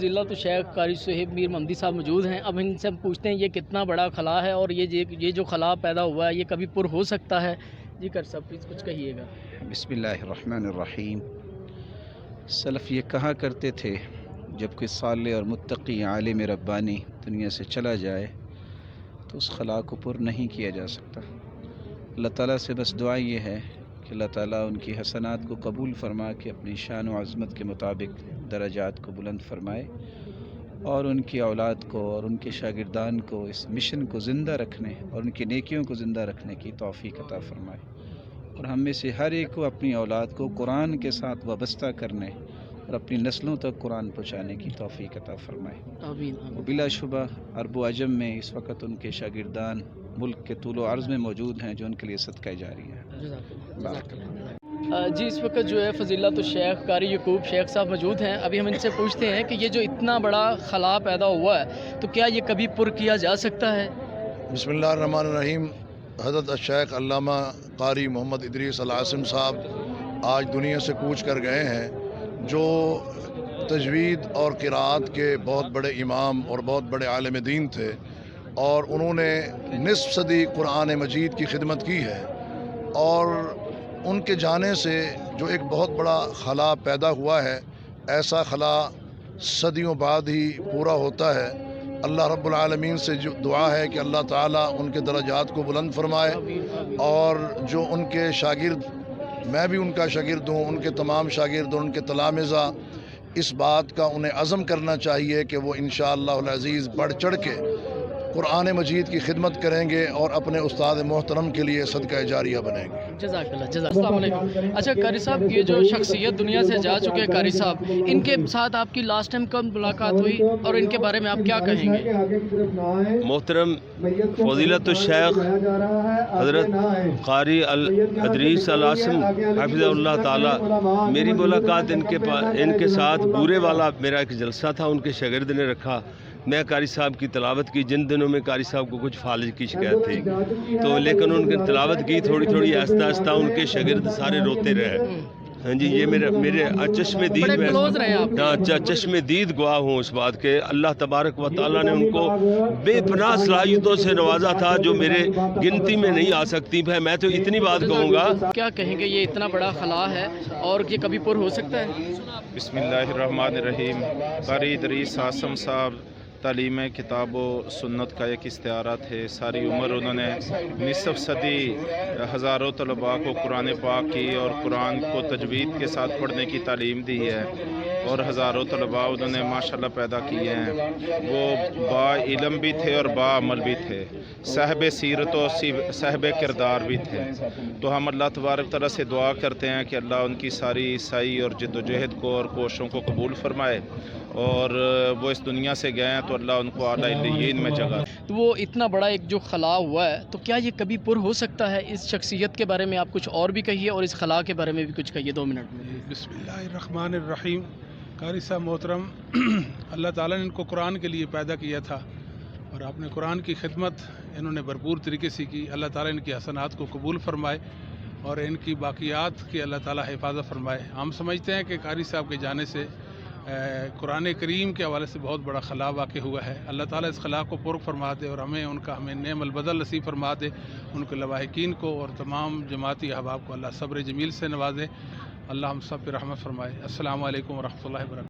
ضلع تو شیخ قاری صہیب میر محمدی صاحب موجود ہیں. اب ان سے ہم پوچھتے ہیں یہ کتنا بڑا خلا ہے اور یہ جو خلا پیدا ہوا ہے یہ کبھی پر ہو سکتا ہے. جی قاری صاحب پلیز کچھ کہیے گا. بسم اللہ الرحمن الرحیم. سلف یہ کہا کرتے تھے جب کوئی صالح اور متقی عالم ربانی دنیا سے چلا جائے تو اس خلا کو پر نہیں کیا جا سکتا. اللہ تعالیٰ سے بس دعا یہ ہے کہ اللہ تعالیٰ ان کی حسنات کو قبول فرما کے اپنی شان و عظمت کے مطابق درجات کو بلند فرمائے اور ان کی اولاد کو اور ان کے شاگردان کو اس مشن کو زندہ رکھنے اور ان کی نیکیوں کو زندہ رکھنے کی توفیق عطا فرمائے اور ہم میں سے ہر ایک کو اپنی اولاد کو قرآن کے ساتھ وابستہ کرنے اور اپنی نسلوں تک قرآن پہنچانے کی توفیق عطا فرمائے. آمین. بلا شبہ عرب و عجم میں اس وقت ان کے شاگردان ملک کے طول و عرض میں موجود ہیں جو ان کے لیے صدقہ جاری ہے. جی اس وقت جو ہے فضیلت الشیخ قاری یعقوب شیخ صاحب موجود ہیں. ابھی ہم ان سے پوچھتے ہیں کہ یہ جو اتنا بڑا خلا پیدا ہوا ہے تو کیا یہ کبھی پر کیا جا سکتا ہے. بسم اللہ الرحمن الرحیم. حضرت الشیخ علامہ قاری محمد ادریس العاصم صاحب آج دنیا سے کوچ کر گئے ہیں، جو تجوید اور قراءت کے بہت بڑے امام اور بہت بڑے عالم دین تھے اور انہوں نے نصف صدی قرآن مجید کی خدمت کی ہے اور ان کے جانے سے جو ایک بہت بڑا خلا پیدا ہوا ہے، ایسا خلا صدیوں بعد ہی پورا ہوتا ہے. اللہ رب العالمین سے جو دعا ہے کہ اللہ تعالیٰ ان کے درجات کو بلند فرمائے اور جو ان کے شاگرد، میں بھی ان کا شاگرد ہوں، ان کے تمام شاگرد اور ان کے تلامذہ اس بات کا انہیں عزم کرنا چاہیے کہ وہ انشاءاللہ العزیز بڑھ چڑھ کے قرآن مجید کی خدمت کریں گے اور اپنے استاد محترم کے لیے صدقہ جاریہ بنیں گے. جزاک اللہ. السلام علیکم. اچھا قاری صاحب، یہ جو شخصیت دنیا سے جا چکے ہیں قاری صاحب، ان کے ساتھ آپ کی لاسٹ ٹائم کب ملاقات ہوئی اور ان کے بارے میں آپ کیا کہیں گے؟ محترم فضیلت الشیخ حضرت قاری ادریس العاصم حافظ اللہ تعالی، میری ملاقات ان کے ساتھ بورے والا میرا ایک جلسہ تھا، ان کے شاگرد نے رکھا. میں قاری صاحب کی تلاوت کی، جن دنوں میں قاری صاحب کو کچھ فالج کی شکایت تھی تو لیکن ان کی تلاوت کی تھوڑی تھوڑی آہستہ آہستہ، ان کے شاگرد سارے روتے رہے. ہاں جی، یہ میرے چشم دید گواہ ہوں اس بات کے. اللہ تبارک و تعالیٰ نے ان کو بے پناہ صلاحیتوں سے نوازا تھا جو میرے گنتی میں نہیں آ سکتی. میں تو اتنی بات کہوں گا. کیا کہیں گے، یہ اتنا بڑا خلا ہے اور یہ کبھی پر ہو سکتا ہے؟ بسم اللہ الرحمن الرحیم. قاری ادریس العاصم صاحب تعلیم کتاب و سنت کا ایک استعارہ تھے. ساری عمر انہوں نے نصف صدی ہزاروں طلباء کو قرآن پاک کی اور قرآن کو تجوید کے ساتھ پڑھنے کی تعلیم دی ہے اور ہزاروں طلباء انہوں نے ماشاءاللہ پیدا کیے ہیں. وہ با علم بھی تھے اور با عمل بھی تھے، صاحب سیرت و صاحب کردار بھی تھے. تو ہم اللہ تبارک تعالیٰ سے دعا کرتے ہیں کہ اللہ ان کی ساری سعی اور جد و جہد کو اور کوششوں کو قبول فرمائے اور وہ اس دنیا سے گئے ہیں تو اللہ ان کو اعلیٰ علیین میں جگہ. تو وہ اتنا بڑا ایک جو خلا ہوا ہے تو کیا یہ کبھی پر ہو سکتا ہے؟ اس شخصیت کے بارے میں آپ کچھ اور بھی کہیے اور اس خلا کے بارے میں بھی کچھ کہیے 2 منٹ میں. بسم اللہ الرحمن الرحیم. قاری صاحب محترم، اللہ تعالیٰ نے ان کو قرآن کے لیے پیدا کیا تھا اور آپ نے قرآن کی خدمت انہوں نے بھرپور طریقے سے کی. اللہ تعالیٰ ان کی حسنات کو قبول فرمائے اور ان کی باقیات کی اللہ تعالیٰ حفاظت فرمائے. ہم سمجھتے ہیں کہ قاری صاحب کے جانے سے قرآن کریم کے حوالے سے بہت بڑا خلا واقع ہوا ہے. اللہ تعالیٰ اس خلا کو پر فرما دے اور ہمیں نعم البدل نصیب فرما دے. ان کے لواحقین کو اور تمام جماعتی احباب کو اللہ صبر جمیل سے نوازے. اللہ ہم سب پہ رحمت فرمائے. السلام علیکم ورحمۃ اللہ وبرکاتہ.